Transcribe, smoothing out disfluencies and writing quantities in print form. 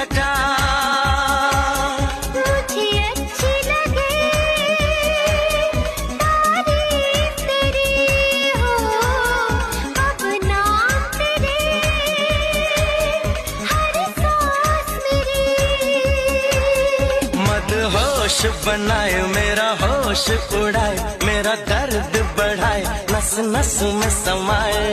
घटा मुझे अच्छी लगे तारीफ तेरी हो, अब नाम तेरे हर सांस मेरी। मदहोश बनाए मेरा होश उड़ाए, मेरा दर्द बढ़ाए, नस नस में समाए।